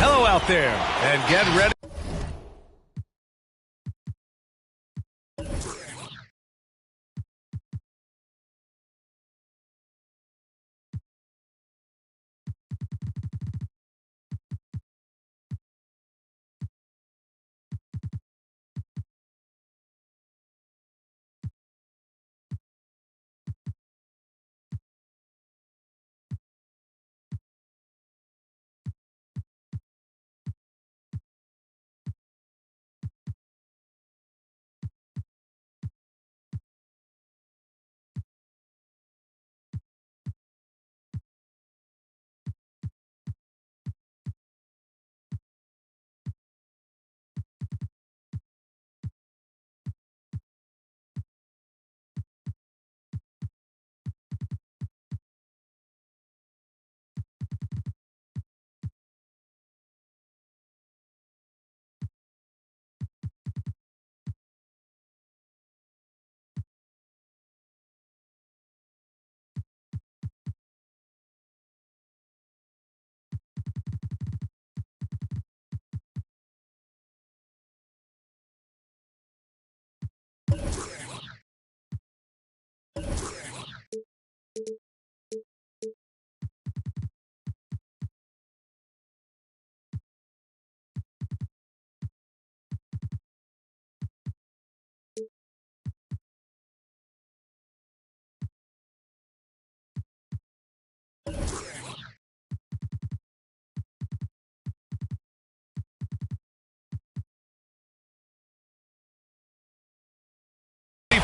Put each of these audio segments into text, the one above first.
Hello out there, and get ready.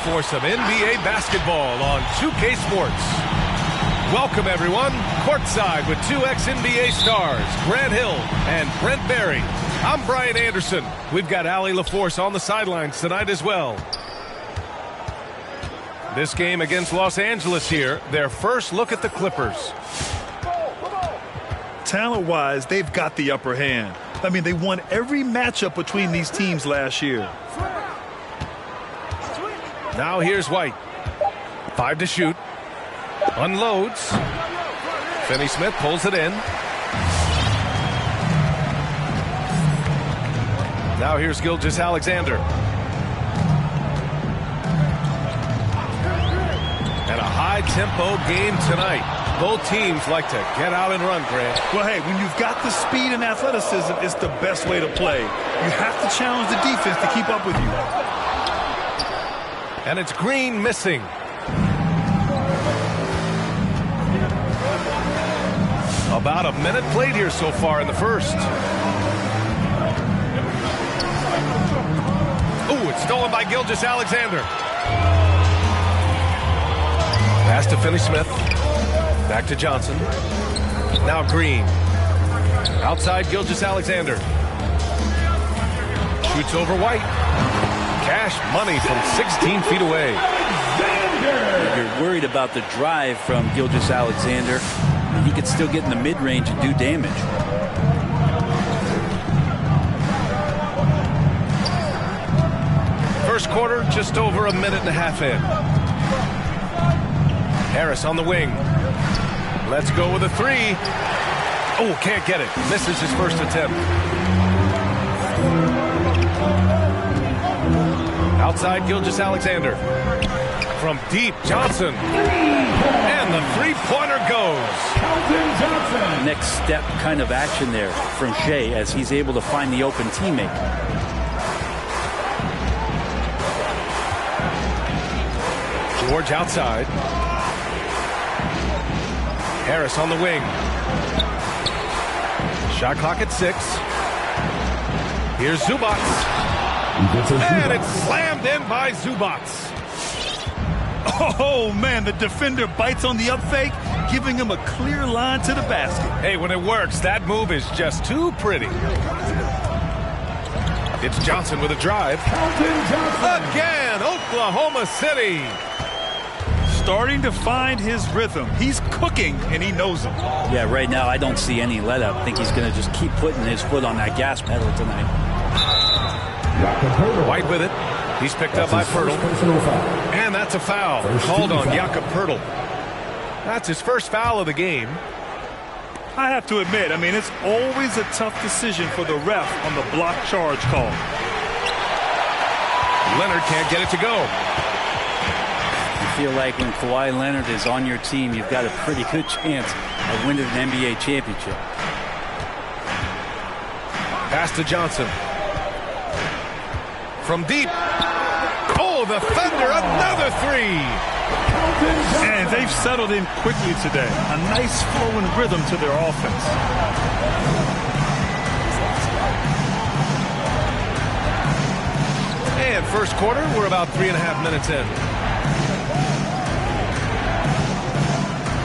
For some NBA basketball on 2K Sports. Welcome, everyone, courtside with two ex-NBA stars, Grant Hill and Brent Barry. I'm Brian Anderson. We've got Allie LaForce on the sidelines tonight as well. This game against Los Angeles here, their first look at the Clippers. Talent-wise, they've got the upper hand. I mean, they won every matchup between these teams last year. Now here's White. 5 to shoot. Unloads. Finney-Smith pulls it in. Now here's Gilgeous-Alexander. And a high-tempo game tonight. Both teams like to get out and run, Grant. Well, hey, when you've got the speed and athleticism, it's the best way to play. You have to challenge the defense to keep up with you. And it's Green missing. About a minute played here so far in the first. Ooh, it's stolen by Gilgeous-Alexander. Pass to Finney-Smith. Back to Johnson. Now Green. Outside Gilgeous-Alexander. Shoots over White. Cash money from 16 feet away. You're worried about the drive from Gilgeous-Alexander. He could still get in the mid-range and do damage. First quarter, just over a minute and a half in. Harris on the wing. Let's go with a three. Oh, can't get it. Misses his first attempt. Outside Gilgeous-Alexander. From deep, Johnson. And the three-pointer goes. Next step kind of action there from Shea as he's able to find the open teammate. George outside. Harris on the wing. Shot clock at 6. Here's Zubats. And it's slammed in by Zubats. Oh, man, the defender bites on the up fake, giving him a clear line to the basket. Hey, when it works, that move is just too pretty. It's Johnson with a drive. Again, Oklahoma City. Starting to find his rhythm. He's cooking, and he knows it. Yeah, right now I don't see any let up. I think he's going to just keep putting his foot on that gas pedal tonight. White with it. He's picked up by Pirtle. And that's a foul called on Jakob Pirtle. That's his first foul of the game. I have to admit, I mean, it's always a tough decision for the ref on the block charge call. Leonard can't get it to go. I feel like when Kawhi Leonard is on your team, you've got a pretty good chance of winning an NBA championship. Pass to Johnson. From deep. Oh, the Thunder, another three. And they've settled in quickly today. A nice flow and rhythm to their offense. And first quarter, we're about 3.5 minutes in.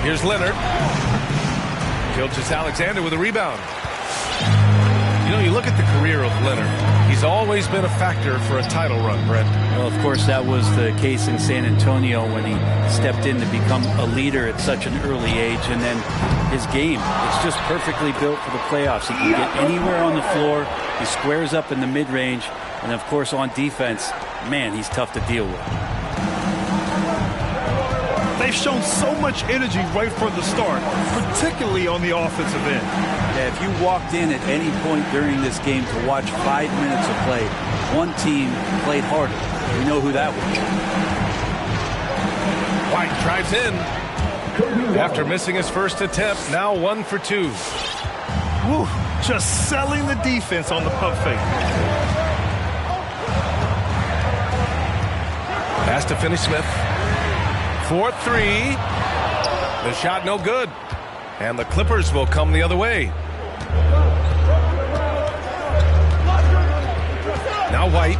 Here's Leonard. Gilgeous-Alexander with a rebound. You know, you look at the career of Leonard. He's always been a factor for a title run, Brent. Well, of course, that was the case in San Antonio when he stepped in to become a leader at such an early age. And then his game, it's just perfectly built for the playoffs. He can get anywhere on the floor. He squares up in the mid-range. And, of course, on defense, man, he's tough to deal with. They've shown so much energy right from the start, particularly on the offensive end. Yeah, if you walked in at any point during this game to watch 5 minutes of play, one team played harder. You know who that was. White drives in. After missing his first attempt, now 1 for 2. Woo, just selling the defense on the pump fake. Pass to Finney-Smith. 4-3. The shot no good. And the Clippers will come the other way. Now White.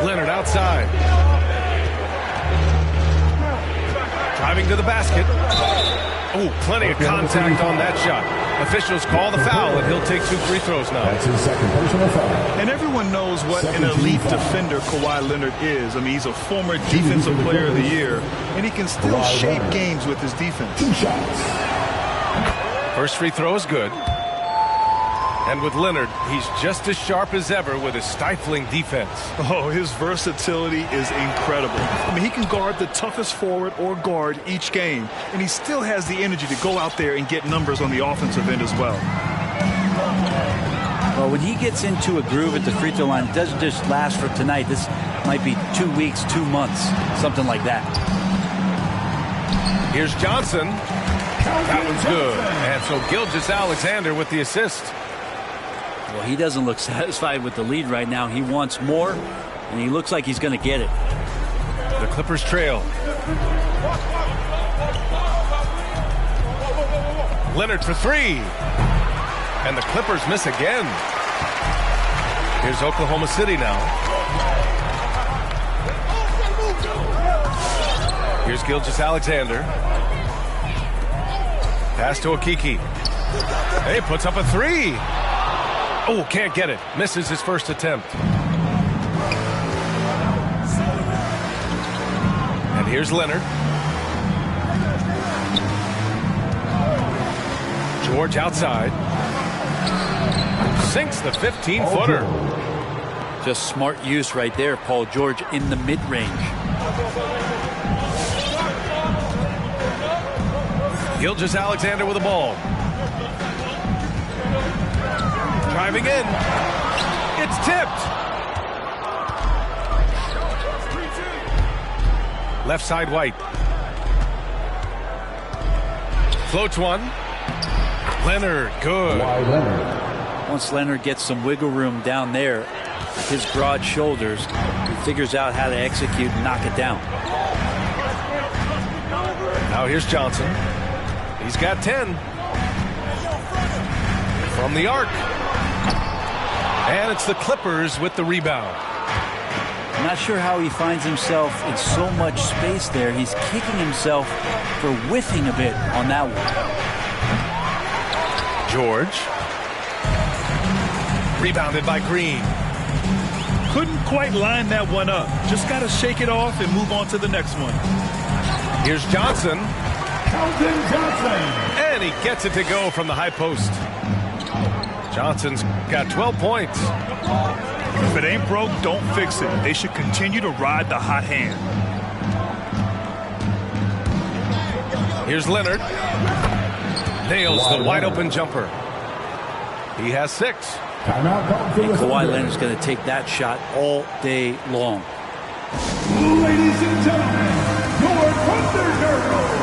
Leonard outside. Driving to the basket. Oh, plenty of contact on that shot. Officials call the foul, and he'll take 2 free throws now. That's his second personal foul. And everyone knows what an elite defender Kawhi Leonard is. I mean, he's a former Defensive Player of the Year, and he can still shape games with his defense. 2 shots. First free throw is good. And with Leonard, he's just as sharp as ever with his stifling defense. Oh, his versatility is incredible. I mean, he can guard the toughest forward or guard each game, and he still has the energy to go out there and get numbers on the offensive end as well. Well, when he gets into a groove at the free throw line, it doesn't just last for tonight. This might be 2 weeks, 2 months, something like that. Here's Johnson. That one's good. And so Gilgeous-Alexander with the assist. Well, he doesn't look satisfied with the lead right now. He wants more, and he looks like he's going to get it. The Clippers trail. Leonard for 3. And the Clippers miss again. Here's Oklahoma City now. Here's Gilgeous-Alexander. Pass to Okiki. Hey, puts up a 3. Oh, can't get it. Misses his first attempt. And here's Leonard. George outside. Sinks the 15-footer. Just smart use right there, Paul George, in the mid-range. Gilgeous-Alexander with the ball. Driving in. It's tipped. Left side White. Floats one. Leonard, good. Once Leonard gets some wiggle room down there, with his broad shoulders, he figures out how to execute and knock it down. Now here's Johnson. He's got 10. from the arc. And it's the Clippers with the rebound. I'm not sure how he finds himself in so much space there. He's kicking himself for whiffing a bit on that one. George. Rebounded by Green. Couldn't quite line that one up. Just got to shake it off and move on to the next one. Here's Johnson. And he gets it to go from the high post. Johnson's got 12 points. If it ain't broke, don't fix it. They should continue to ride the hot hand. Here's Leonard. Nails the wide open jumper. He has 6. And Kawhi Leonard's going to take that shot all day long. Ladies and gentlemen, your Thunder Girls.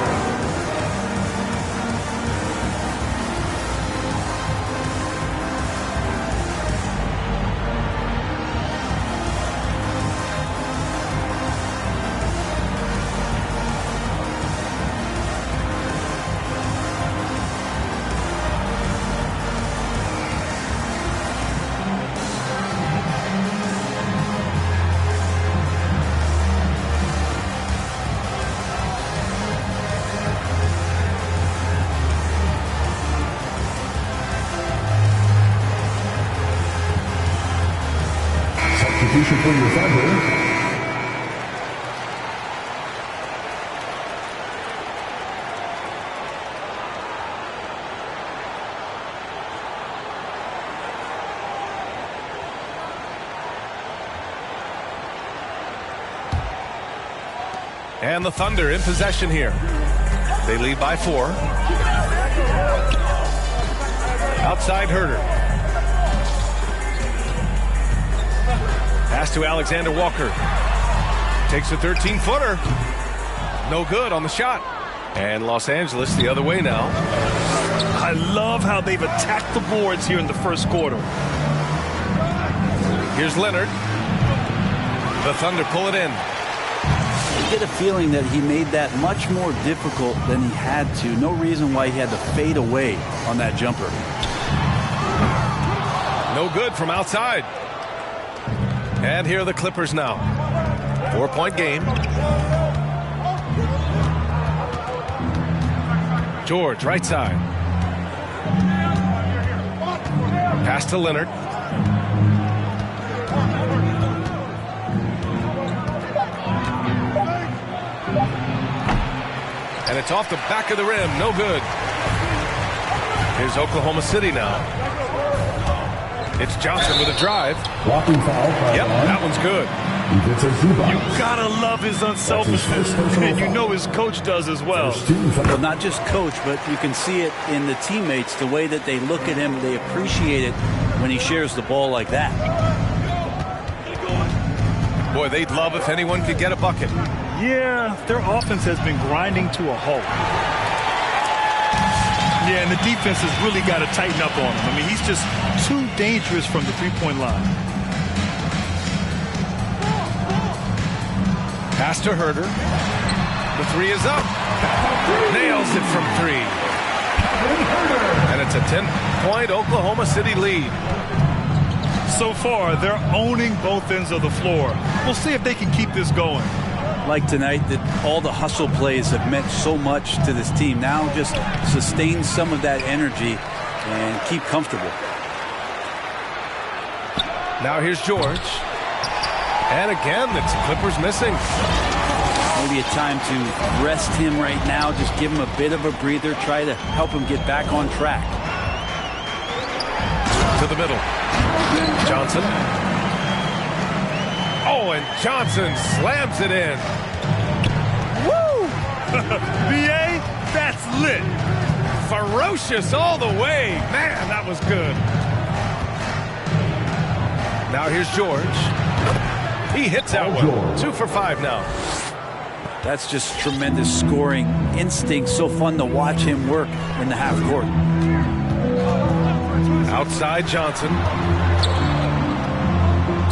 Substitution for your Thunder. And the Thunder in possession here. They lead by 4. Outside Herter. Pass to Alexander Walker. Takes a 13-footer. No good on the shot. And Los Angeles the other way now. I love how they've attacked the boards here in the first quarter. Here's Leonard. The Thunder pull it in. You get a feeling that he made that much more difficult than he had to. No reason why he had to fade away on that jumper. No good from outside. And here are the Clippers now. 4-point game. George, right side. Pass to Leonard. And it's off the back of the rim. No good. Here's Oklahoma City now. It's Johnson with a drive. Blocking foul. Yep, that one's good. You gotta love his unselfishness, and you know his coach does as well. Well, not just coach, but you can see it in the teammates, the way that they look at him. They appreciate it when he shares the ball like that. Boy, they'd love if anyone could get a bucket. Yeah, their offense has been grinding to a halt. Yeah, and the defense has really got to tighten up on him. I mean, he's just too dangerous from the three-point line. Pass to Herter. The 3 is up. Nails it from 3. And it's a 10-point Oklahoma City lead. So far, they're owning both ends of the floor. We'll see if they can keep this going. Like tonight, that all the hustle plays have meant so much to this team. Now just sustain some of that energy and keep comfortable. Now here's George. And again, it's Clippers missing. Maybe a time to rest him right now. Just give him a bit of a breather. Try to help him get back on track. To the middle. Johnson. Oh, and Johnson slams it in. Woo! BA, that's lit. Ferocious all the way. Man, that was good. Now here's George. He hits that one. 2 for 5 now. That's just tremendous scoring instinct. So fun to watch him work in the half court. Outside Johnson.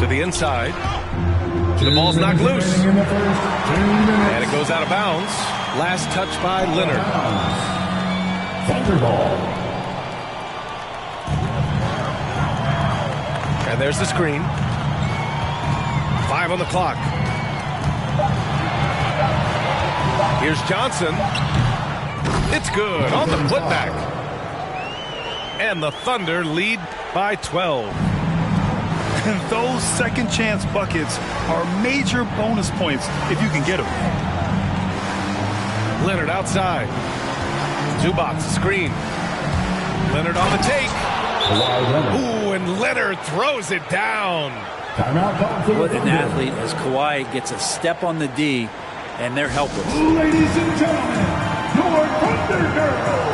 To the inside. The ball's knocked loose. And it goes out of bounds. Last touch by Leonard. Thunder ball. And there's the screen. 5 on the clock. Here's Johnson. It's good on the putback. And the Thunder lead by 12. And those second chance buckets are major bonus points if you can get them. Leonard outside. Zubac screen. Leonard on the take. Ooh, and Leonard throws it down. What an athlete as Kawhi gets a step on the D, and they're helpless. Ladies and gentlemen, your Thunder Girls.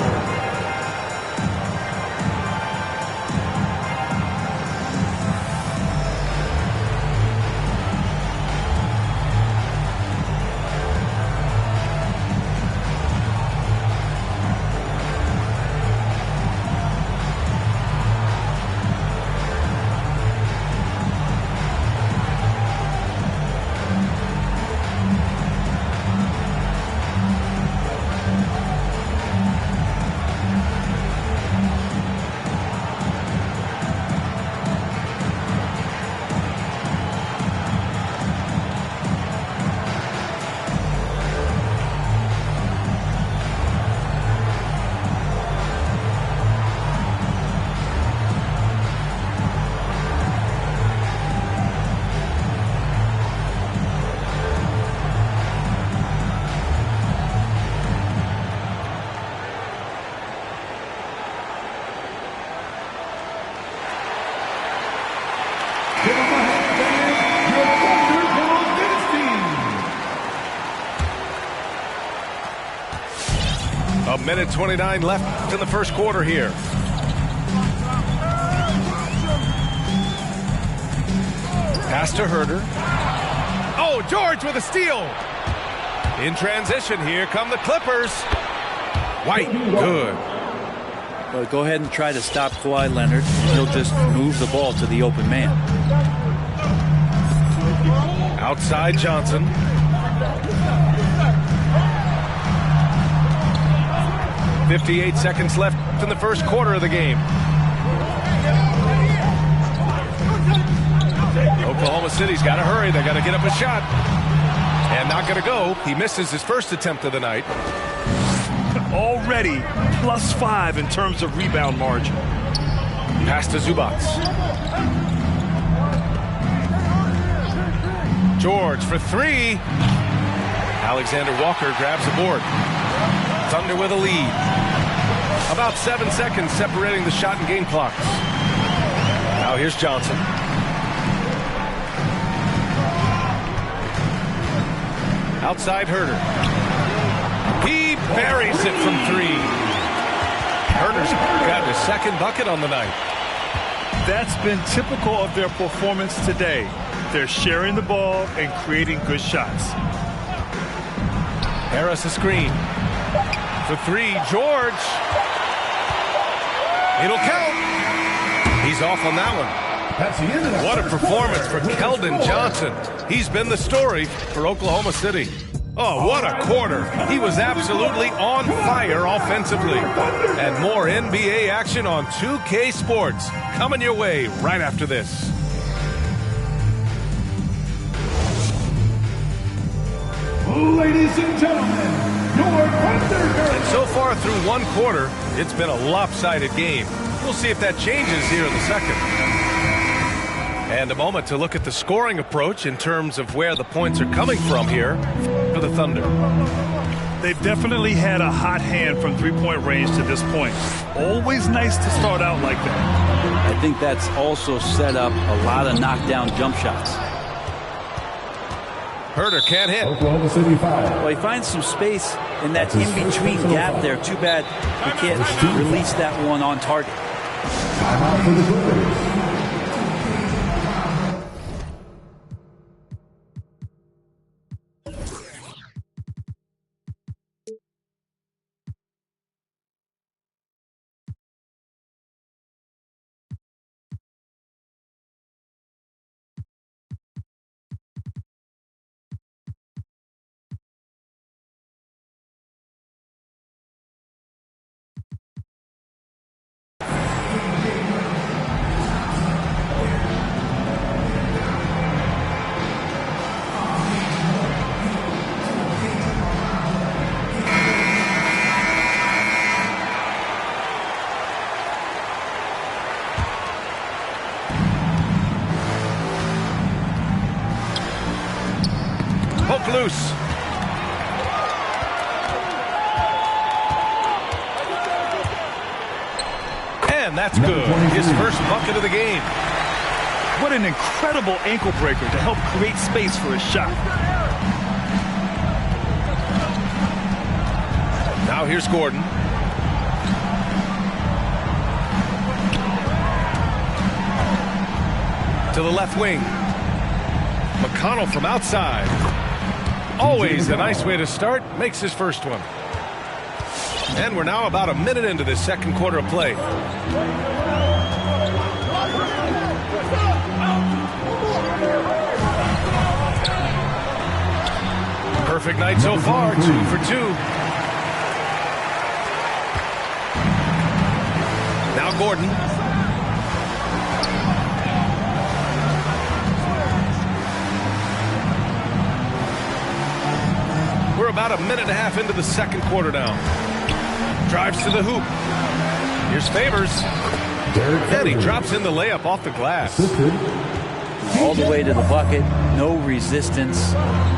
A minute 29 left in the first quarter here. Pass to Herter. Oh, George with a steal. In transition, here come the Clippers. White, good. Well, go ahead and try to stop Kawhi Leonard. He'll just move the ball to the open man. Outside Johnson. .58 seconds left in the first quarter of the game. Oklahoma City's got to hurry. They got to get up a shot. And not going to go. He misses his first attempt of the night. Already +5 in terms of rebound margin. Pass to Zubac. George for 3. Alexander Walker grabs the board. Thunder with a lead. About 7 seconds separating the shot and game clocks. Now here's Johnson. Outside Herter. He buries it from 3. Herter's got his second bucket on the night. That's been typical of their performance today. They're sharing the ball and creating good shots. Harris a screen. For 3, George. It'll count. He's off on that one. What a performance for Keldon Johnson. He's been the story for Oklahoma City. Oh, what a quarter. He was absolutely on fire offensively. And more NBA action on 2K Sports coming your way right after this. Ladies and gentlemen, your Thunder Girls. And so far through one quarter, it's been a lopsided game. We'll see if that changes here in the second. And a moment to look at the scoring approach in terms of where the points are coming from here for the Thunder. They've definitely had a hot hand from three-point range to this point. Always nice to start out like that. I think that's also set up a lot of knockdown jump shots. Herter can't hit. Oklahoma City foul. Well, he finds some space in that in-between gap there. Too bad he can't release that one on target. Timeout for the Clippers. loose. And that's good. His first bucket of the game. What an incredible ankle breaker to help create space for his shot. Now here's Gordon. To the left wing. McConnell from outside. Always a nice way to start. Makes his first one. And we're now about a minute into this second quarter of play. Perfect night so far, 2 for 2. Now Gordon. We're about a minute and a half into the second quarter now. Drives to the hoop. Here's Favors. And he drops in the layup off the glass. All the way to the bucket. No resistance.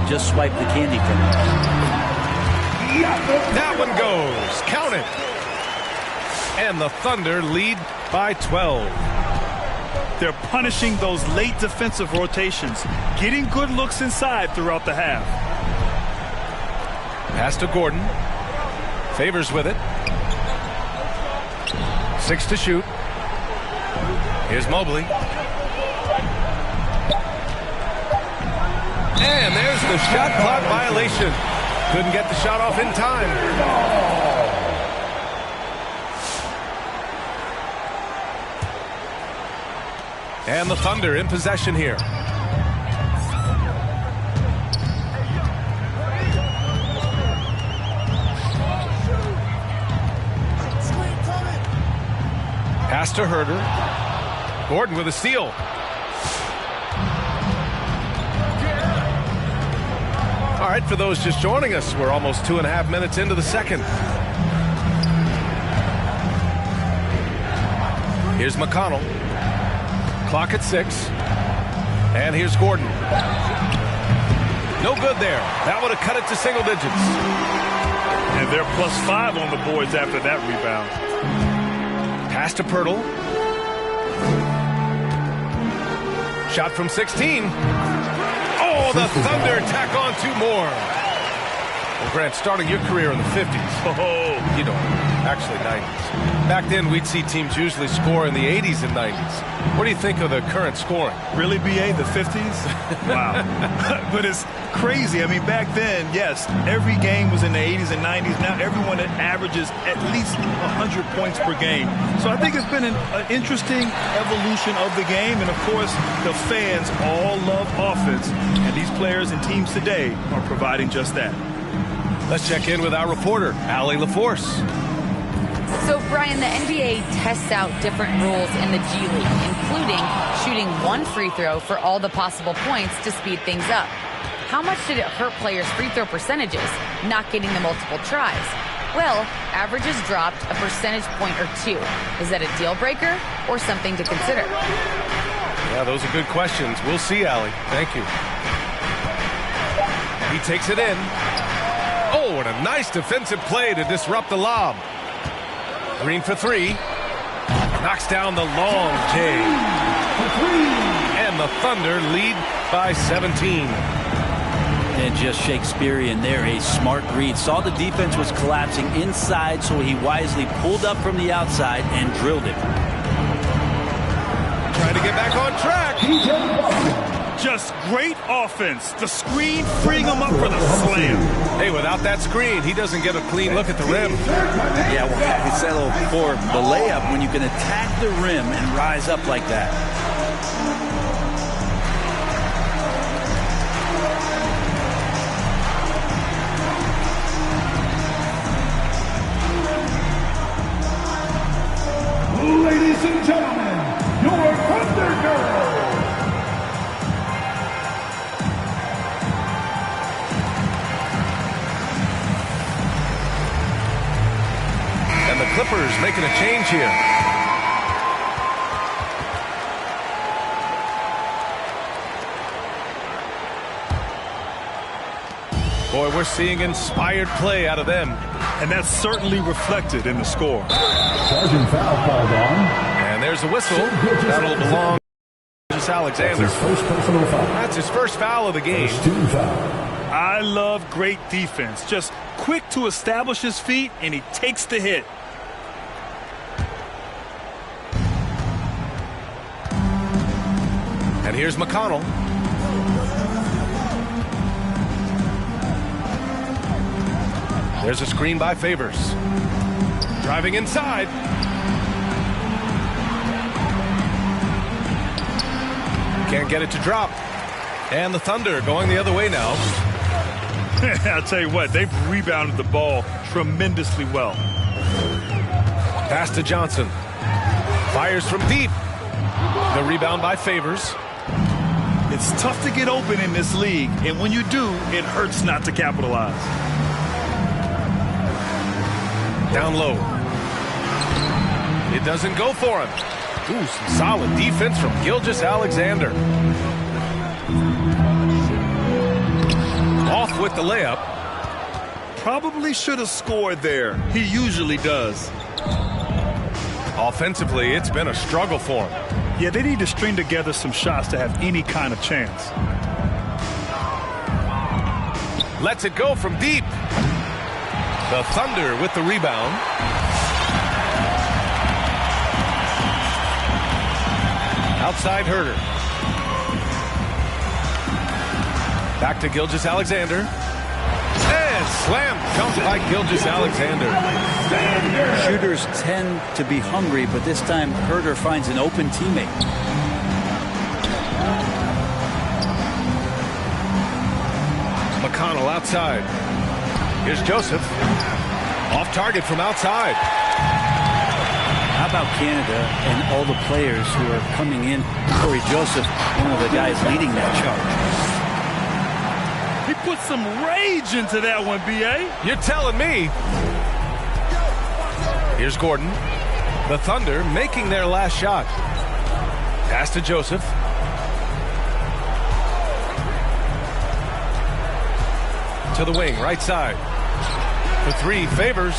Just swipe the candy from it. That one goes. Count it. And the Thunder lead by 12. They're punishing those late defensive rotations, getting good looks inside throughout the half. Pass to Gordon. Favors with it. 6 to shoot. Here's Mobley. And there's the shot clock violation. Couldn't get the shot off in time. And the Thunder in possession here. Pass to Herter. Gordon with a steal. All right, for those just joining us, we're almost 2.5 minutes into the second. Here's McConnell. Clock at 6. And here's Gordon. No good there. That would have cut it to single digits. And they're +5 on the boards after that rebound. Pass to Pirtle. Shot from 16. Oh, the Thunder tack on 2 more. Well, Grant, starting your career in the 50s. Oh, you don't. Actually, 90s. Back then, we'd see teams usually score in the 80s and 90s. What do you think of the current scoring? Really, BA, the 50s? Wow. But it's crazy. I mean, back then, yes, every game was in the 80s and 90s. Now everyone averages at least 100 points per game. So I think it's been an interesting evolution of the game. And, of course, the fans all love offense. And these players and teams today are providing just that. Let's check in with our reporter, Allie LaForce. So, Brian, the NBA tests out different rules in the G League, including shooting 1 free throw for all the possible points to speed things up. How much did it hurt players' free throw percentages, not getting the multiple tries? Well, averages dropped a percentage point or 2. Is that a deal breaker or something to consider? Yeah, those are good questions. We'll see, Allie. Thank you. He takes it in. Oh, and a nice defensive play to disrupt the lob. Green for 3. Knocks down the long J. And the Thunder lead by 17. And just Shakespearean there, a smart read. Saw the defense was collapsing inside, so he wisely pulled up from the outside and drilled it. Trying to get back on track. Just great offense. The screen freeing him up for the slam. Hey, without that screen, he doesn't get a clean look at the rim. Yeah, well, I settle for the layup when you can attack the rim and rise up like that. Ladies and gentlemen, your Thunder Girls. And the Clippers making a change here. Boy, we're seeing inspired play out of them. And that's certainly reflected in the score. Charging foul called on. And there's a whistle. That'll belong to Gilgeous Alexander. That's his first personal foul. That's his first foul of the game. First team foul. I love great defense. Just quick to establish his feet, and he takes the hit. And here's McConnell. There's a screen by Favors. Driving inside. Can't get it to drop. And the Thunder going the other way now. I'll tell you what, they've rebounded the ball tremendously well. Pass to Johnson. Fires from deep. The rebound by Favors. It's tough to get open in this league, and when you do, it hurts not to capitalize. Down low. It doesn't go for him. Ooh, some solid defense from Gilgeous Alexander. Off with the layup. Probably should have scored there. He usually does. Offensively, it's been a struggle for him. Yeah, they need to string together some shots to have any kind of chance. Lets it go from deep. The Thunder with the rebound. Outside Herter. Back to Gilgeous Alexander. And slam dunk by Gilgeous Alexander. Shooters tend to be hungry, but this time Herter finds an open teammate. McConnell outside. Here's Joseph. Off target from outside. How about Canada and all the players who are coming in? Corey Joseph, one of the guys leading that charge. He put some rage into that one, B.A. You're telling me. Here's Gordon. The Thunder making their last shot. Pass to Joseph. To the wing, right side. For three, Favors.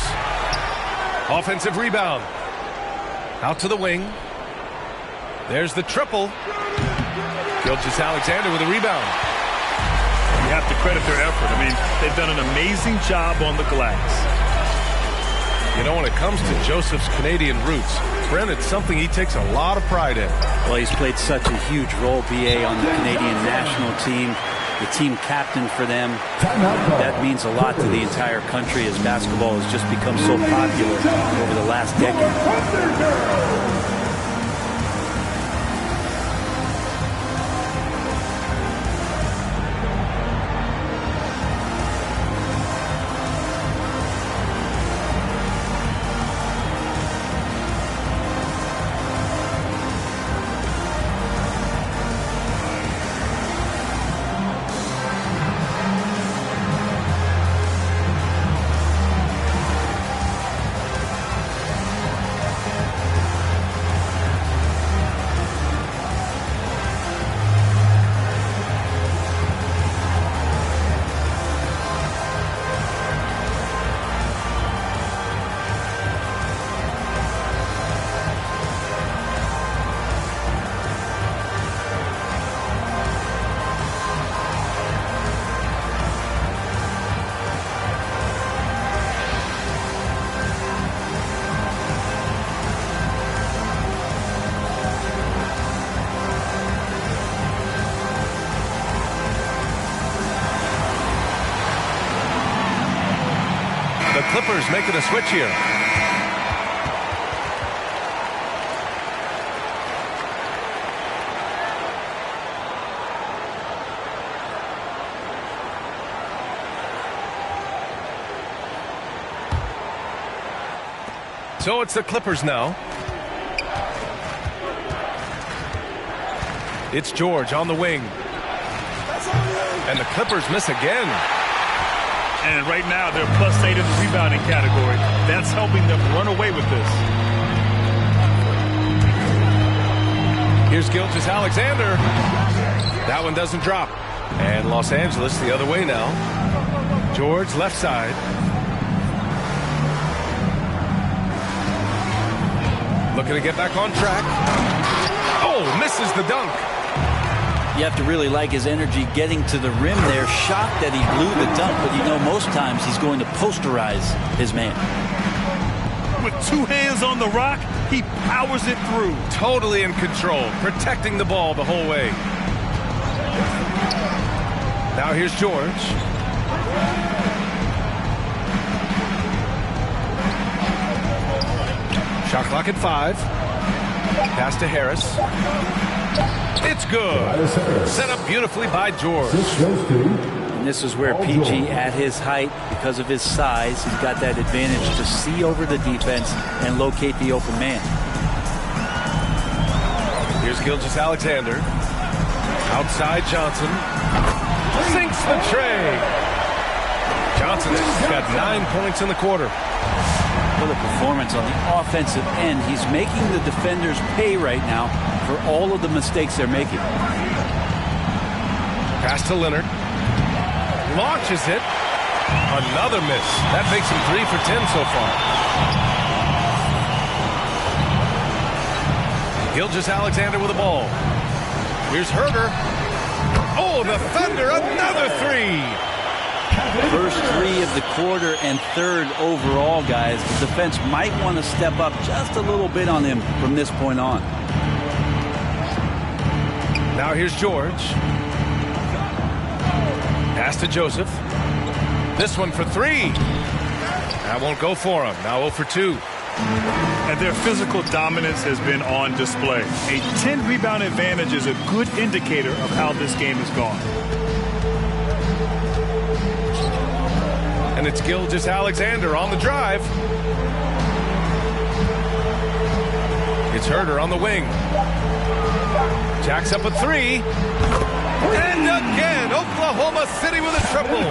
Offensive rebound. Out to the wing. There's the triple. Gilgeous Alexander with a rebound. You have to credit their effort. I mean, they've done an amazing job on the glass. You know, when it comes to Joseph's Canadian roots, Brent, it's something he takes a lot of pride in. Well, he's played such a huge role, B.A., on the Canadian national team, the team captain for them. That means a lot to the entire country as basketball has just become so popular over the last decade. The Clippers making a switch here. So it's the Clippers now. It's George on the wing. And the Clippers miss again. And right now, they're +8 in the rebounding category. That's helping them run away with this. Here's Gilgeous Alexander. That one doesn't drop. And Los Angeles the other way now. George left side. Looking to get back on track. Oh, misses the dunk. You have to really like his energy getting to the rim there. Shocked that he blew the dunk, but you know most times he's going to posterize his man. With two hands on the rock, he powers it through. Totally in control, protecting the ball the whole way. Now here's George. Shot clock at 5. Pass to Harris. It's good. Set up beautifully by George. And this is where PG, at his height, because of his size, he's got that advantage to see over the defense and locate the open man. Here's Gilgeous-Alexander. Outside Johnson. Sinks the tray. Johnson's got 9 points in the quarter. What a performance on the offensive end. He's making the defenders pay right now for all of the mistakes they're making. Pass to Leonard. Launches it. Another miss. That makes him 3 for 10 so far. Gilgeous-Alexander with the ball. Here's Herder. Oh, the Thunder, another 3. First 3 of the quarter and 3rd overall, guys. The defense might want to step up just a little bit on him from this point on. Now here's George. Pass to Joseph. This one for 3. That won't go for him. Now 0 for 2. And their physical dominance has been on display. A 10-rebound advantage is a good indicator of how this game has gone. And it's Gilgeous-Alexander on the drive. It's Herder on the wing. Jacks up a 3. And again, Oklahoma City with a triple.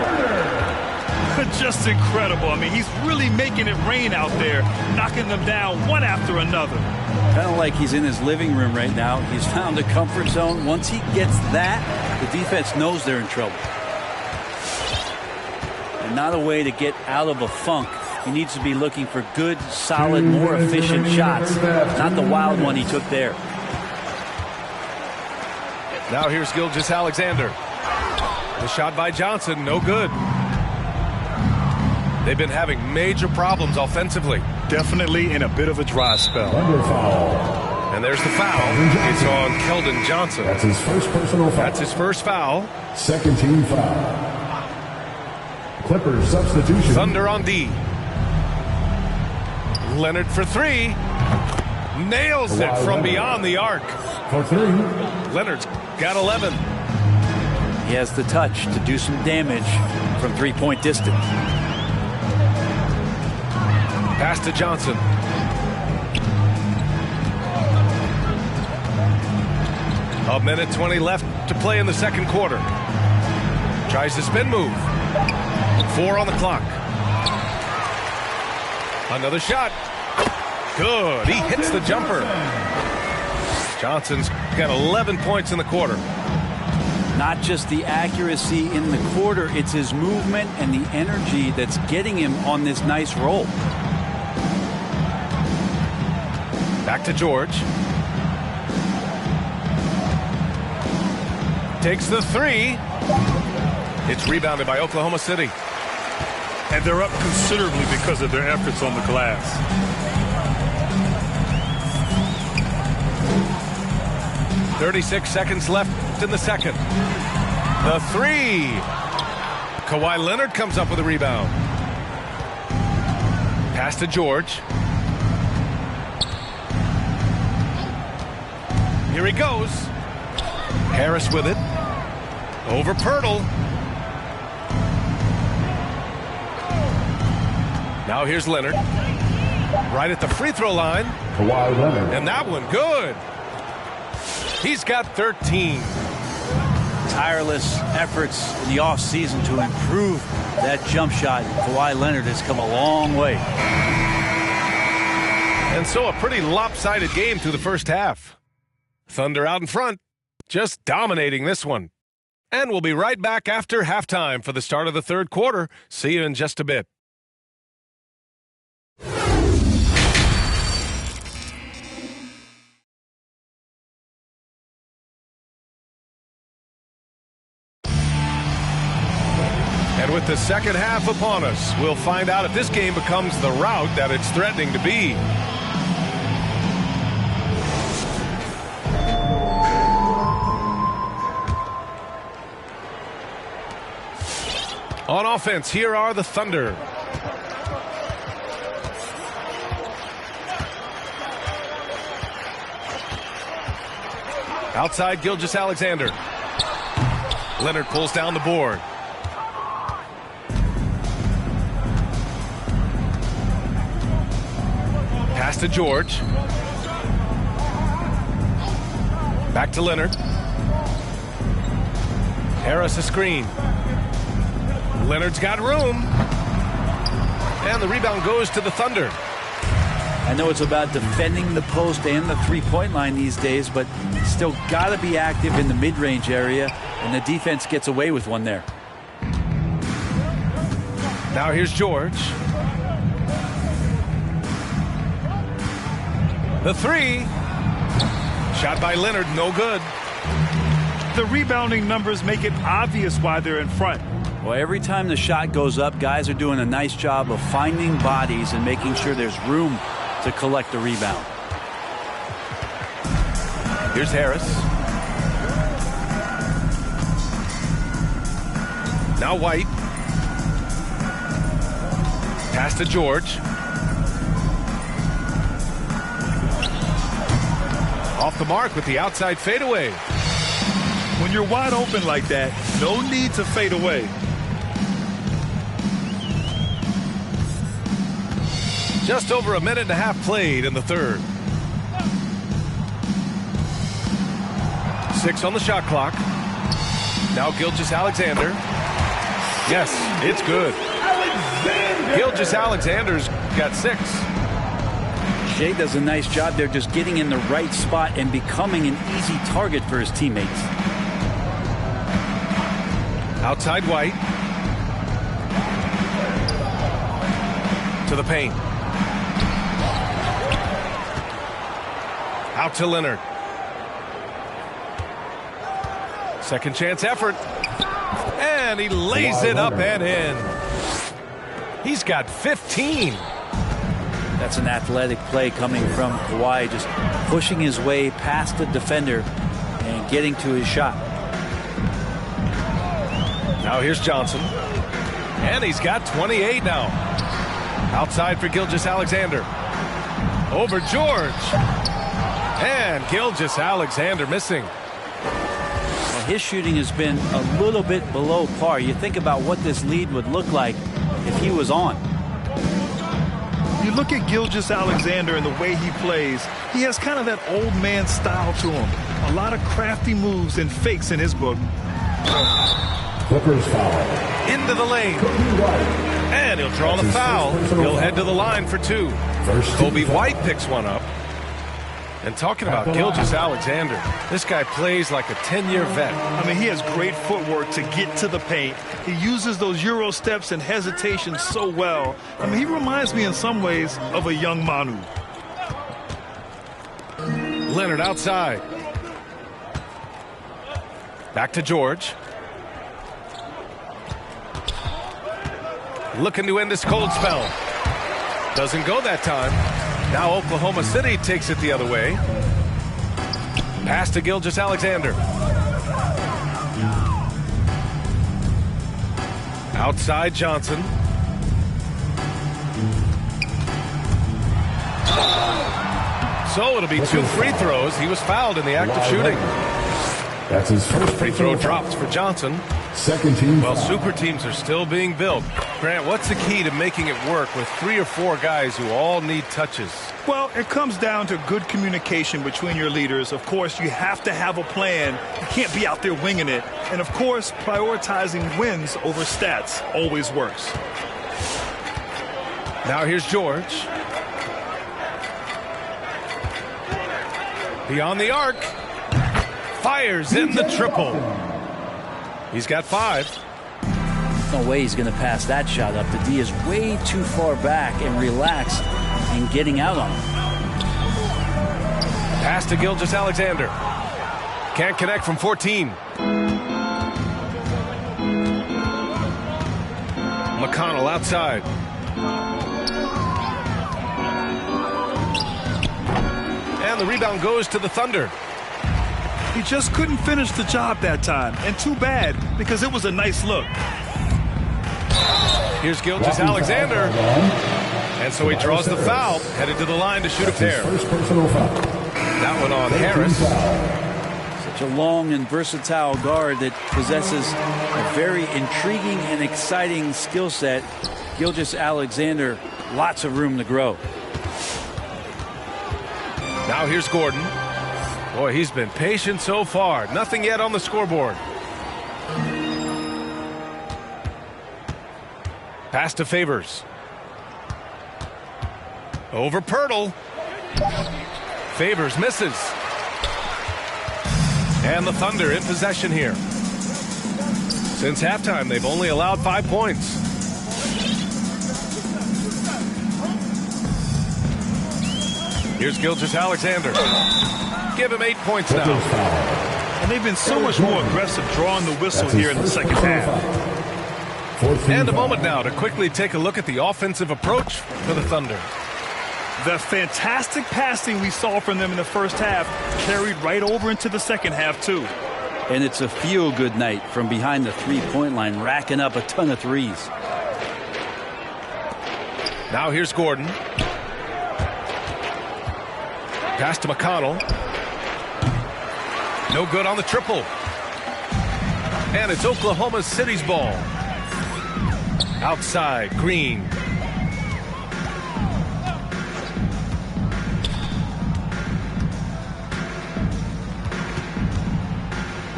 Just incredible. I mean, he's really making it rain out there, knocking them down one after another. Kind of like he's in his living room right now. He's found a comfort zone. Once he gets that, the defense knows they're in trouble. And not a way to get out of a funk. He needs to be looking for good, solid, more efficient shots. Not the wild one he took there. Now here's Gilgeous-Alexander. The shot by Johnson, no good. They've been having major problems offensively. Definitely in a bit of a dry spell. And there's the foul. It's on Keldon Johnson. That's his first personal foul. That's his first foul. Second team foul. Clippers substitution. Thunder on D. Leonard for 3. Nails it from beyond the arc. For 3. Leonard's got 11. He has the touch to do some damage from 3-point distance. Pass to Johnson. A minute 20 left to play in the second quarter. Tries the spin move. 4 on the clock. Another shot. Good. He hits the jumper. Johnson's got 11 points in the quarter. Not just the accuracy in the quarter, it's his movement and the energy that's getting him on this nice roll. Back to George. Takes the 3. It's rebounded by Oklahoma City. And they're up considerably because of their efforts on the glass. .36 seconds left in the second. The 3. Kawhi Leonard comes up with a rebound. Pass to George. Here he goes. Harris with it. Over Pirtle. Now here's Leonard. Right at the free throw line. Kawhi Leonard. And that one good. He's got 13. Tireless efforts in the offseason to improve that jump shot. Kawhi Leonard has come a long way. And so a pretty lopsided game through the first half. Thunder out in front, just dominating this one. And we'll be right back after halftime for the start of the third quarter. See you in just a bit. And with the second half upon us, we'll find out if this game becomes the rout that it's threatening to be. On offense, here are the Thunder. Outside, Gilgeous-Alexander. Leonard pulls down the board. Pass to George. Back to Leonard. Harris a screen. Leonard's got room. And the rebound goes to the Thunder. I know it's about defending the post and the three-point line these days, but still got to be active in the mid-range area, and the defense gets away with one there. Now here's George. The three. Shot by Leonard, no good. The rebounding numbers make it obvious why they're in front. Well, every time the shot goes up, guys are doing a nice job of finding bodies and making sure there's room to collect the rebound. Here's Harris. Now White. Pass to George. Off the mark with the outside fadeaway. When you're wide open like that, no need to fade away. Just over a minute and a half played in the third. 6 on the shot clock. Now Gilgeous-Alexander. Yes, it's good. Gilgeous-Alexander's got 6. Shea does a nice job there just getting in the right spot and becoming an easy target for his teammates. Outside White. To the paint. Out to Leonard. Second chance effort. And he lays it up and in. He's got 15. That's an athletic play coming from Kawhi, just pushing his way past the defender and getting to his shot. Now here's Johnson. And he's got 28 now. Outside for Gilgeous-Alexander. Over George. And Gilgeous-Alexander missing. Well, his shooting has been a little bit below par. You think about what this lead would look like if he was on. You look at Gilgeous-Alexander and the way he plays, he has kind of that old man style to him. A lot of crafty moves and fakes in his book. Clippers foul. Into the lane. And he'll draw the foul. He'll head to the line for 2. Kobe White picks one up. And talking about Gilgeous-Alexander, this guy plays like a 10-year vet. I mean, he has great footwork to get to the paint. He uses those Euro steps and hesitation so well. I mean, he reminds me in some ways of a young Manu. Leonard outside. Back to George. Looking to end this cold spell. Doesn't go that time. Now Oklahoma City takes it the other way. Pass to Gilgeous-Alexander. Outside Johnson. So it'll be 2 free throws. He was fouled in the act of shooting. That's his first Free throw drops for Johnson. Second team. Well, super teams are still being built. Grant, what's the key to making it work with 3 or 4 guys who all need touches? Well, it comes down to good communication between your leaders. Of course, you have to have a plan. You can't be out there winging it. And, of course, prioritizing wins over stats always works. Now here's George. Beyond the arc. Fires in the triple. He's got 5. No way he's going to pass that shot up. The D is way too far back and relaxed in getting out on him. Pass to Gilgeous-Alexander. Can't connect from 14. McConnell outside. And the rebound goes to the Thunder. He just couldn't finish the job that time. And too bad, because it was a nice look. Here's Gilgeous-Alexander. And so he draws the foul, headed to the line to shoot a pair. That one on Harris. Such a long and versatile guard that possesses a very intriguing and exciting skill set. Gilgeous-Alexander, lots of room to grow. Now here's Gordon. Boy, he's been patient so far. Nothing yet on the scoreboard. Pass to Favors. Over Pirtle. Favors misses. And the Thunder in possession here. Since halftime, they've only allowed 5 points. Here's Gilgeous-Alexander. Give him 8 points now. And they've been so much more aggressive drawing the whistle here in the second half. And a moment now to quickly take a look at the offensive approach for the Thunder. The fantastic passing we saw from them in the first half carried right over into the second half, too. And it's a feel-good night from behind the three-point line, racking up a ton of threes. Now here's Gordon. Pass to McConnell. No good on the triple. And it's Oklahoma City's ball. Outside, Green.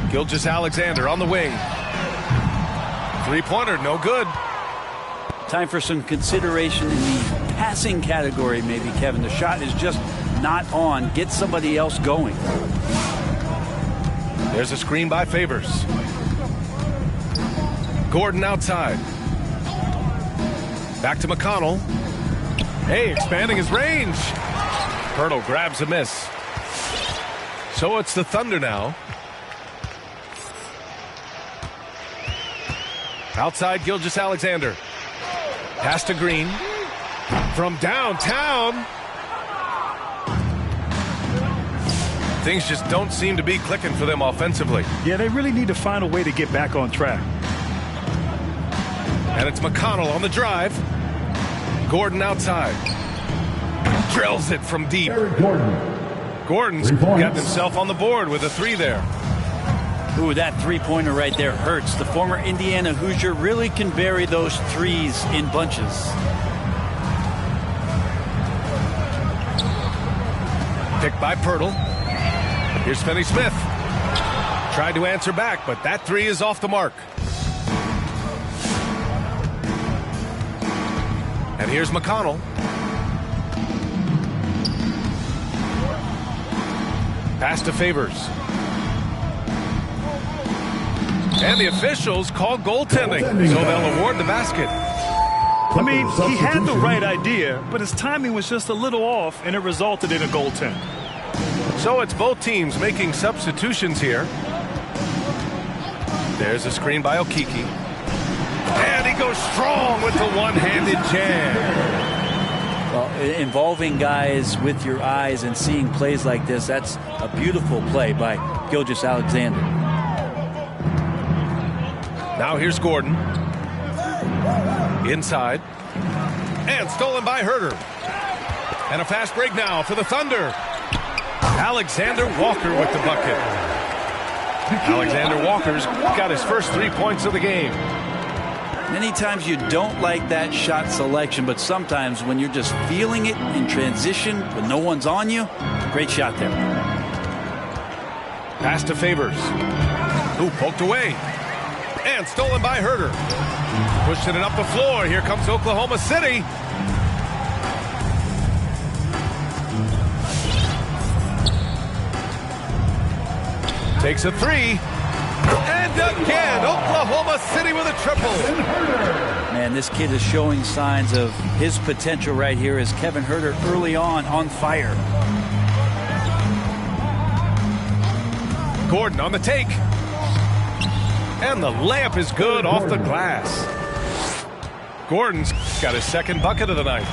Gilgeous-Alexander on the wing. Three-pointer, no good. Time for some consideration in the passing category, maybe, Kevin. The shot is just not on. Get somebody else going. There's a screen by Favors. Gordon outside. Back to McConnell. Hey, expanding his range. Pirtle grabs a miss. So it's the Thunder now. Outside Gilgeous-Alexander. Pass to Green. From downtown. Things just don't seem to be clicking for them offensively. Yeah, they really need to find a way to get back on track. And it's McConnell on the drive. Gordon outside. Drills it from deep. Gordon's got himself on the board with a 3 there. Ooh, that three-pointer right there hurts. The former Indiana Hoosier really can bury those threes in bunches. Picked by Pirtle. Here's Finney-Smith. Tried to answer back, but that 3 is off the mark. And here's McConnell. Pass to Favors. And the officials call goaltending, so they'll award the basket. I mean, he had the right idea, but his timing was just a little off, and it resulted in a goaltend. So it's both teams making substitutions here. There's a screen by Okiki. And he goes strong with the one-handed jam. Well, involving guys with your eyes and seeing plays like this, that's a beautiful play by Gilgeous-Alexander. Now here's Gordon. Inside. And stolen by Herter. And a fast break now for the Thunder. Alexander Walker with the bucket. Alexander Walker's got his first 3 points of the game. Many times you don't like that shot selection, but sometimes when you're just feeling it in transition when no one's on you, great shot there. Pass to Favors. Who poked away. And stolen by Herter. Pushing it up the floor. Here comes Oklahoma City. Takes a 3. And And again, Oklahoma City with a triple. Man, this kid is showing signs of his potential right here as Kevin Huerter early on fire. Gordon on the take. And the layup is good off the glass. Gordon's got his second bucket of the night.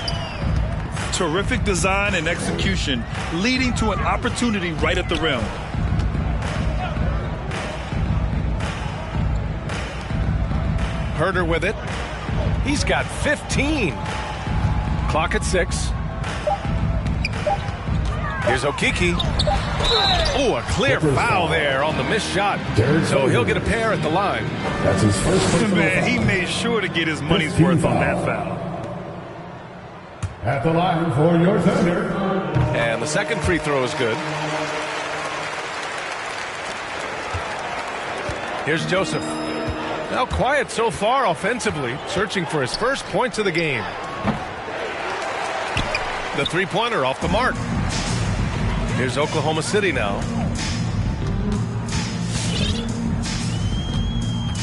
Terrific design and execution, leading to an opportunity right at the rim. Huerter with it. He's got 15. Clock at 6. Here's Okeke. Oh, a clear foul there on the missed shot. So he'll get a pair at the line. That's his first. Man, he made sure to get his money's worth on that foul. At the line for your Thunder. And the second free throw is good. Here's Joseph. Now quiet so far offensively, searching for his first points of the game. The three-pointer off the mark. Here's Oklahoma City now.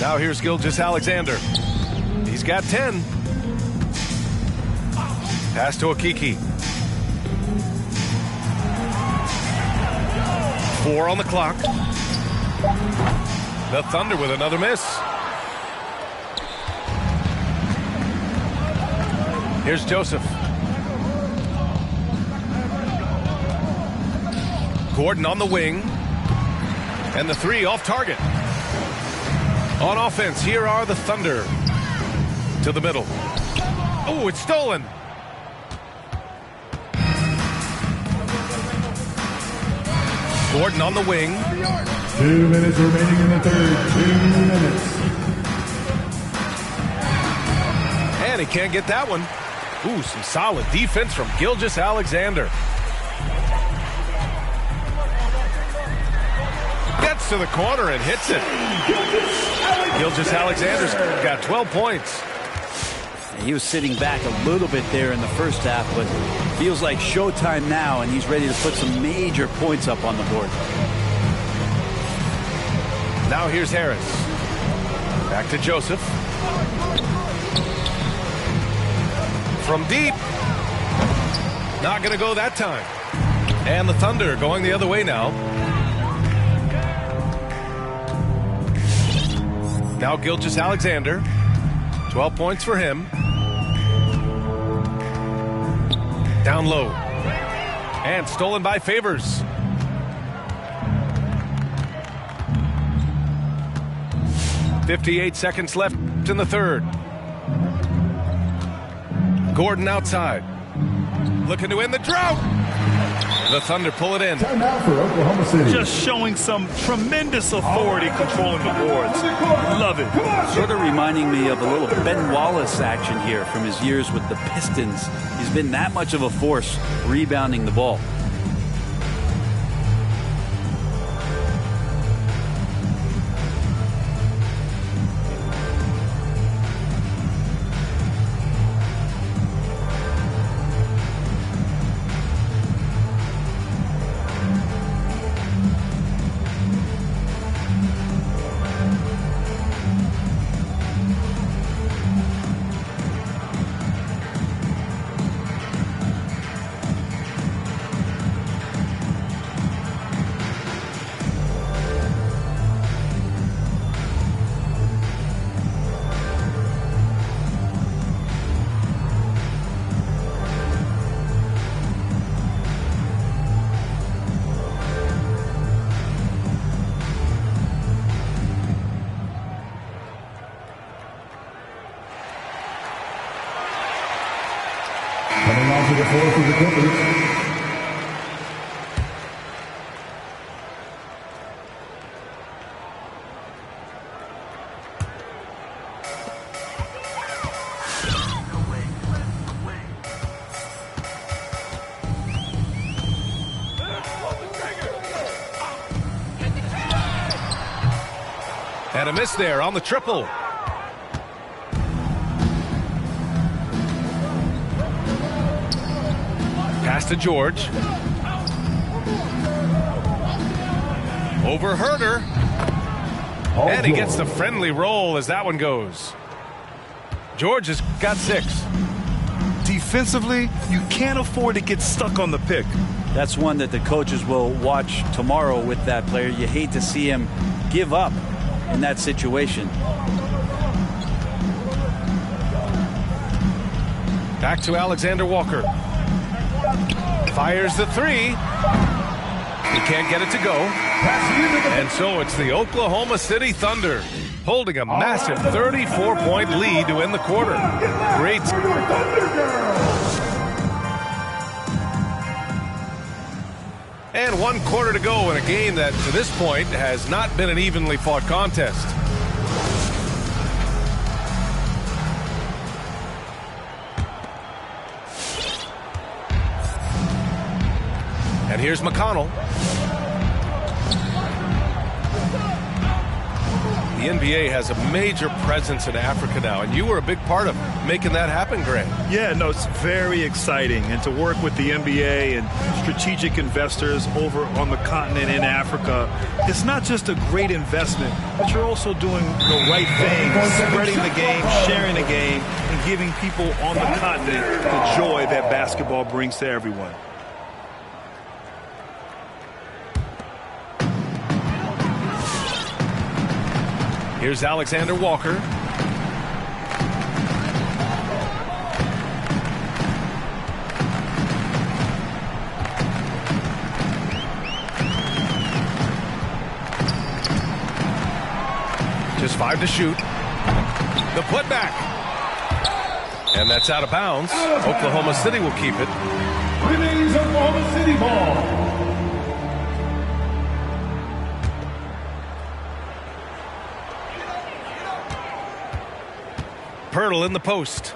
Now here's Gilgeous-Alexander. He's got 10. Pass to Okeke. 4 on the clock. The Thunder with another miss. Here's Joseph. Gordon on the wing. And the three off target. On offense, here are the Thunder. To the middle. Oh, it's stolen. Gordon on the wing. 2 minutes remaining in the third. 2 minutes. And he can't get that one. Ooh, some solid defense from Gilgeous-Alexander. Gets to the corner and hits it. Gilgeous-Alexander's got 12 points. He was sitting back a little bit there in the first half, but feels like showtime now, and he's ready to put some major points up on the board. Now here's Harris. Back to Joseph. From deep. Not going to go that time. And the Thunder going the other way now. Now Gilgeous-Alexander. 12 points for him. Down low. And stolen by Favors. .58 seconds left in the third. Gordon outside. Looking to end the drought. The Thunder pull it in. Timeout for Oklahoma City. Just showing some tremendous authority controlling the boards. Love it. Sort of reminding me of a little Ben Wallace action here from his years with the Pistons. He's been that much of a force rebounding the ball. Coming on to the floor for the Clippers. And a miss there on the triple. Pass to George. Over Huerter. And he gets the friendly roll as that one goes. George has got 6. Defensively, you can't afford to get stuck on the pick. That's one that the coaches will watch tomorrow with that player. You hate to see him give up in that situation. Back to Alexander Walker. Fires the 3. He can't get it to go. And so it's the Oklahoma City Thunder holding a massive 34-point lead to end the quarter. Great. And 1 quarter to go in a game that to this point has not been an evenly fought contest. And here's McConnell. The NBA has a major presence in Africa now, and you were a big part of making that happen, Grant. Yeah, no, it's very exciting. And to work with the NBA and strategic investors over on the continent in Africa, it's not just a great investment, but you're also doing the right thing, spreading the game, sharing the game, and giving people on the continent the joy that basketball brings to everyone. Here's Alexander Walker. Just 5 to shoot. The putback. And that's out of bounds. Oklahoma City will keep it. Remains Oklahoma City ball. Pirtle in the post.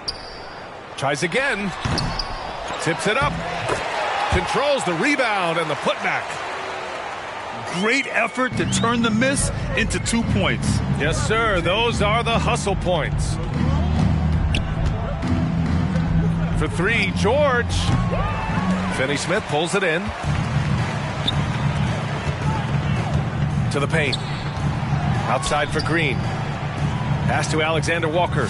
Tries again. Tips it up. Controls the rebound and the putback. Great effort to turn the miss into 2 points. Yes, sir. Those are the hustle points. For 3, George. Finney-Smith pulls it in. To the paint. Outside for Green. Pass to Alexander Walker.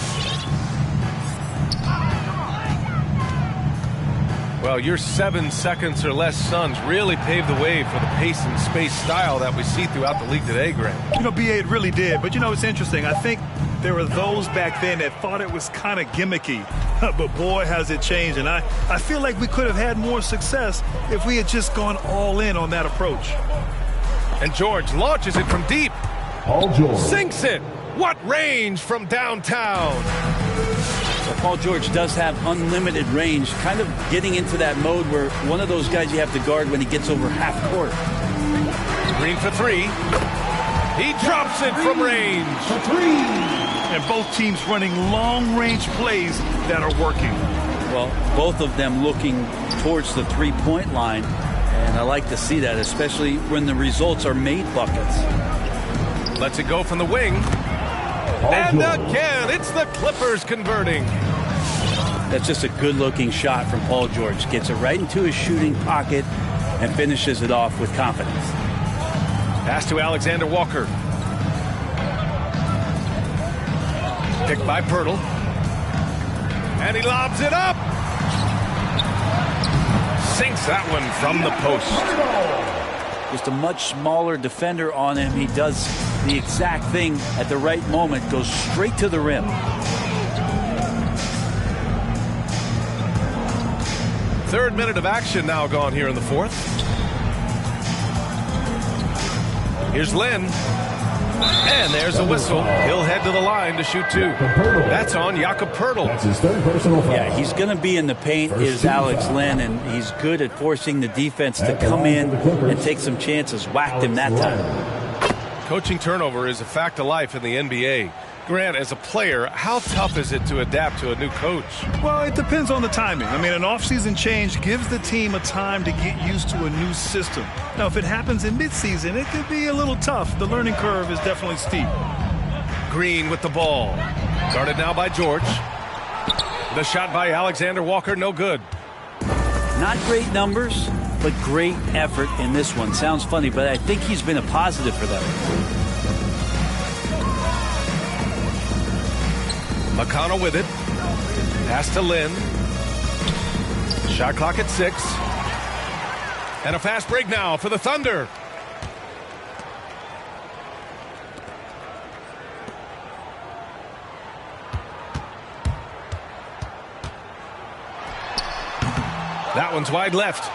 Well, your 7 seconds or less Suns really paved the way for the pace and space style that we see throughout the league today, Grant. You know, BA, it really did. But, you know, it's interesting. I think there were those back then that thought it was kind of gimmicky. But, boy, has it changed. And I feel like we could have had more success if we had just gone all in on that approach. And George launches it from deep. Paul George. Sinks it. What range from downtown. So Paul George does have unlimited range, kind of getting into that mode where one of those guys you have to guard when he gets over half court. Green for 3. He drops it from range. For 3. And both teams running long-range plays that are working. Well, both of them looking towards the three-point line, and I like to see that, especially when the results are made buckets. Lets it go from the wing. And again, it's the Clippers converting. That's just a good-looking shot from Paul George. Gets it right into his shooting pocket and finishes it off with confidence. Pass to Alexander Walker. Picked by Pirtle. And he lobs it up. Sinks that one from the post. Just a much smaller defender on him. He does the exact thing at the right moment. Goes straight to the rim. Third minute of action now gone here in the fourth. Here's Lynn. And there's a whistle. He'll head to the line to shoot 2. That's on Jakob Pirtle. That's his 3rd personal foul. Yeah, he's going to be in the paint is Alex Lynn, and he's good at forcing the defense to come in and take some chances. Whacked him that time. Coaching turnover is a fact of life in the NBA. Grant, as a player, how tough is it to adapt to a new coach? Well, it depends on the timing. I mean, an offseason change gives the team a time to get used to a new system. Now, if it happens in midseason, it could be a little tough. The learning curve is definitely steep. Green with the ball. Guarded now by George. The shot by Alexander Walker, no good. Not great numbers, but great effort in this one. Sounds funny, but I think he's been a positive for them. McConnell with it. Pass to Lynn. Shot clock at 6. And a fast break now for the Thunder. That one's wide left.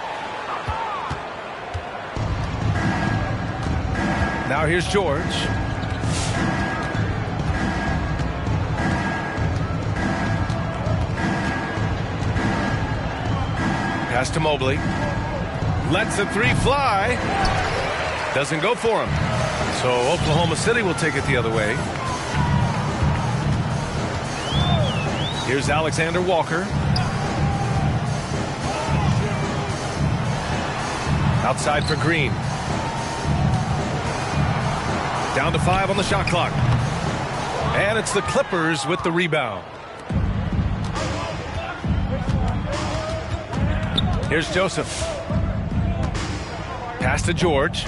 Now here's George. Pass to Mobley. Lets the 3 fly. Doesn't go for him. So Oklahoma City will take it the other way. Here's Alexander Walker. Outside for Green. Down to 5 on the shot clock. And it's the Clippers with the rebound. Here's Joseph. Pass to George.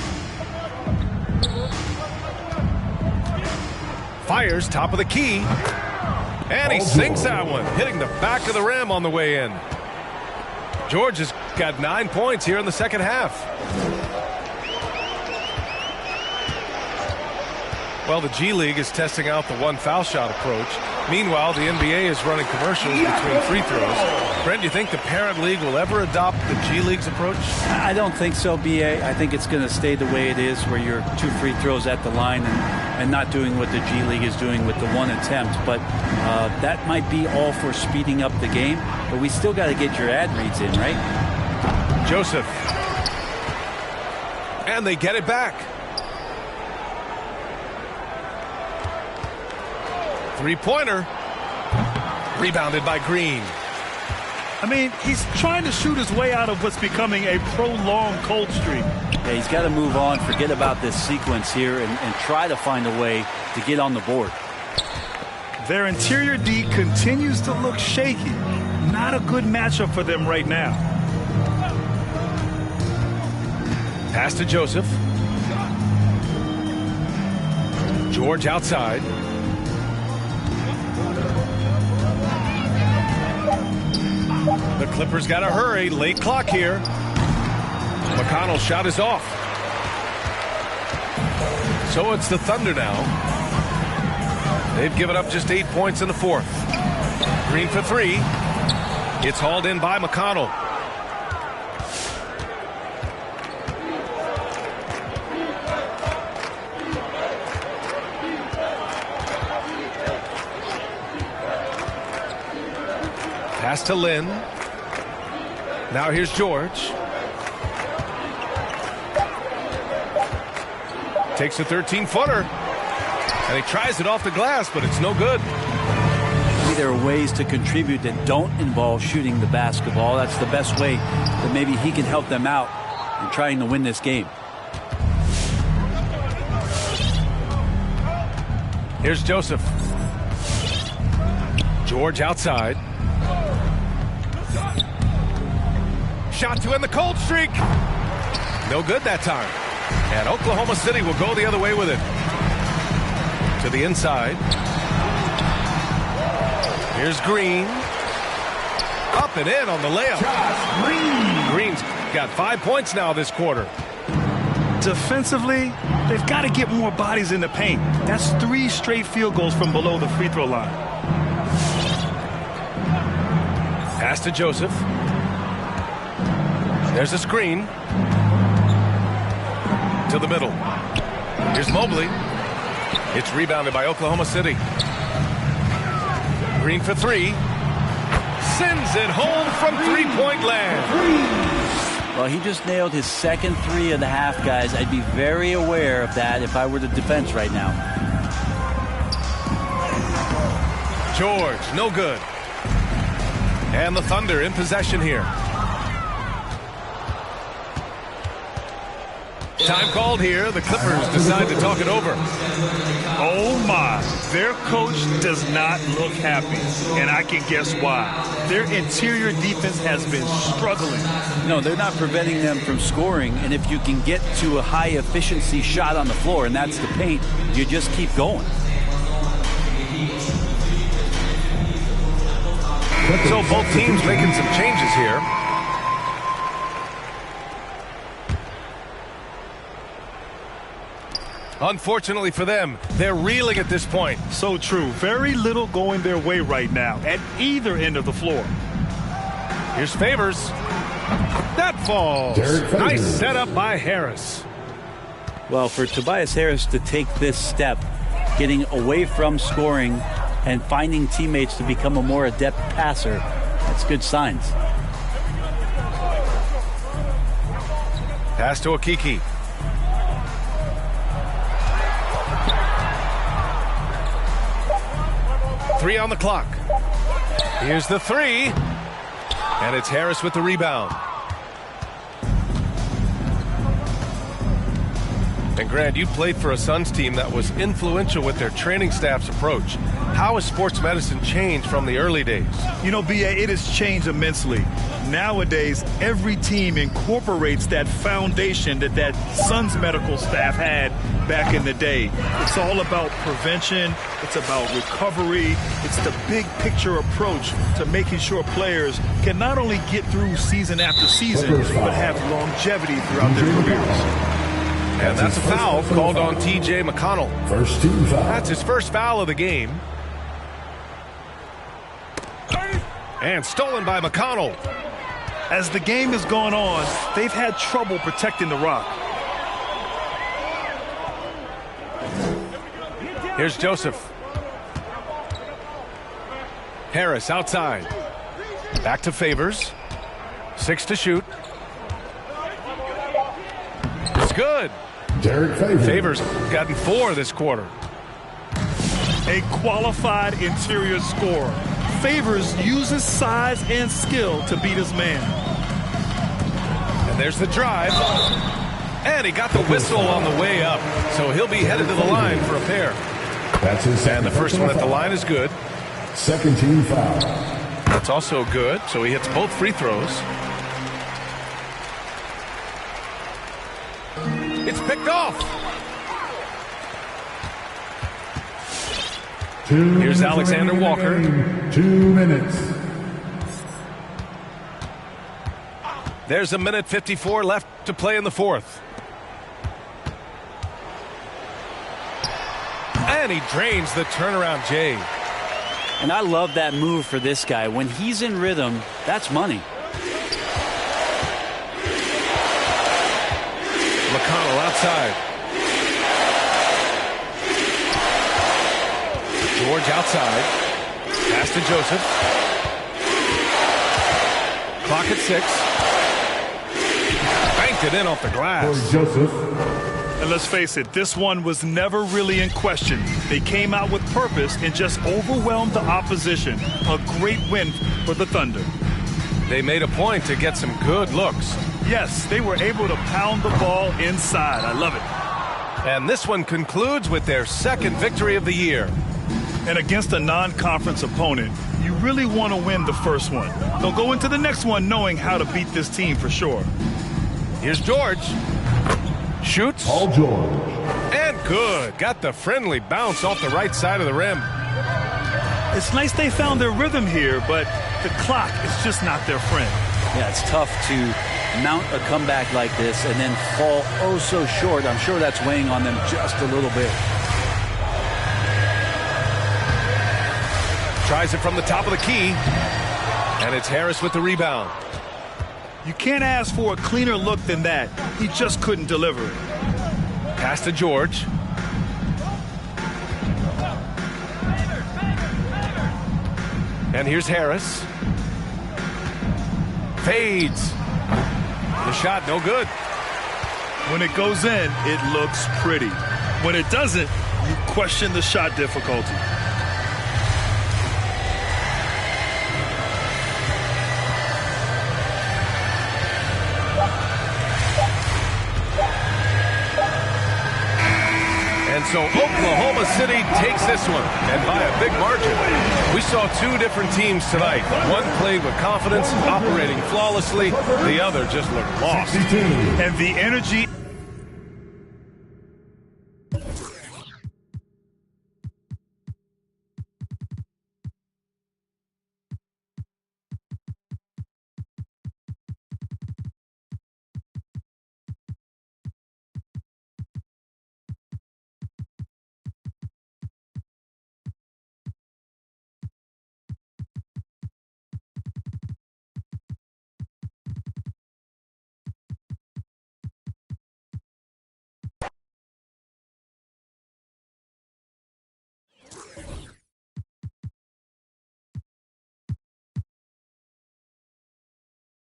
Fires top of the key. And he sinks that one, hitting the back of the rim on the way in. George has got 9 points here in the second half. Well, the G League is testing out the 1 foul shot approach. Meanwhile, the NBA is running commercials between free throws. Brent, do you think the parent league will ever adopt the G League's approach? I don't think so, B.A. I think it's going to stay the way it is, where you're 2 free throws at the line and not doing what the G League is doing with the 1 attempt. But that might be all for speeding up the game. But we still got to get your ad reads in, right? Joseph. And they get it back. 3-pointer. Rebounded by Green. I mean, he's trying to shoot his way out of what's becoming a prolonged cold streak. Yeah, he's got to move on, forget about this sequence here, and try to find a way to get on the board. Their interior D continues to look shaky. Not a good matchup for them right now. Pass to Joseph. George outside. The Clippers got to hurry. Late clock here. McConnell's shot is off. So it's the Thunder now. They've given up just 8 points in the fourth. Green for 3. It's hauled in by McConnell. Pass to Lynn. Now here's George. Takes a 13-footer. And he tries it off the glass, but it's no good. Maybe there are ways to contribute that don't involve shooting the basketball. That's the best way that maybe he can help them out in trying to win this game. Here's Joseph. George outside. Shot to end the cold streak. No good that time. And Oklahoma City will go the other way with it. To the inside. Here's Green. Up and in on the layup. Green's got 5 points now this quarter. Defensively, they've got to get more bodies in the paint. That's 3 straight field goals from below the free throw line. Pass to Joseph. There's a screen. To the middle. Here's Mobley. It's rebounded by Oklahoma City. Green for 3. Sends it home from three-point land. Well, he just nailed his second 3 of the half, guys. I'd be very aware of that if I were the defense right now. George, no good. And the Thunder in possession here. Time called here. The Clippers decide to talk it over. Oh my, their coach does not look happy, and I can guess why. Their interior defense has been struggling. No, they're not preventing them from scoring, and if you can get to a high efficiency shot on the floor, and that's the paint, you just keep going. So both teams making some changes here. Unfortunately for them, they're reeling at this point. So true. Very little going their way right now at either end of the floor. Here's Favors. That falls. Nice setup by Harris. Well, for Tobias Harris to take this step, getting away from scoring and finding teammates to become a more adept passer, that's good signs. Pass to Okiki. Three on the clock. Here's the three. And it's Harris with the rebound. And Grant, you played for a Suns team that was influential with their training staff's approach. How has sports medicine changed from the early days? You know, B.A., it has changed immensely. Nowadays, every team incorporates that foundation that Suns medical staff had back in the day. It's all about prevention. It's about recovery. It's the big picture approach to making sure players can not only get through season after season, but have longevity throughout their careers. And that's a foul called on T.J. McConnell. First team foul. That's his first foul of the game. And stolen by McConnell. As the game has gone on, they've had trouble protecting the rock. Here's Joseph. Harris outside. Back to Favors. 6 to shoot. It's good. Derek Favors. Favors gotten 4 this quarter. A qualified interior scorer. Favors uses size and skill to beat his man. And there's the drive. And he got the whistle on the way up. So he'll be headed to the line for a pair. That's his second. And the first one at the line is good. Second team foul. That's also good. So he hits both free throws. It's picked off. Here's Alexander Walker. 2 minutes. There's 1:54 left to play in the fourth. And he drains the turnaround J. And I love that move for this guy. When he's in rhythm, that's money. McConnell outside. George outside. Pass to Joseph. Clock at 6. Banked it in off the glass. Joseph. And let's face it, this one was never really in question. They came out with purpose and just overwhelmed the opposition. A great win for the Thunder. They made a point to get some good looks. Yes, they were able to pound the ball inside. I love it. And this one concludes with their second victory of the year. And against a non-conference opponent, you really want to win the first one. They'll go into the next one knowing how to beat this team for sure. Here's George. Shoots. Paul George. And good. Got the friendly bounce off the right side of the rim. It's nice they found their rhythm here, but the clock is just not their friend. Yeah, it's tough to mount a comeback like this and then fall oh so short. I'm sure that's weighing on them just a little bit. Tries it from the top of the key. And it's Harris with the rebound. You can't ask for a cleaner look than that. He just couldn't deliver it. Pass to George. And here's Harris. Fades. The shot no good. When it goes in, it looks pretty. When it doesn't, you question the shot difficulty. And so Oklahoma City takes this one, and by a big margin. We saw two different teams tonight. One played with confidence, operating flawlessly. The other just looked lost. And the energy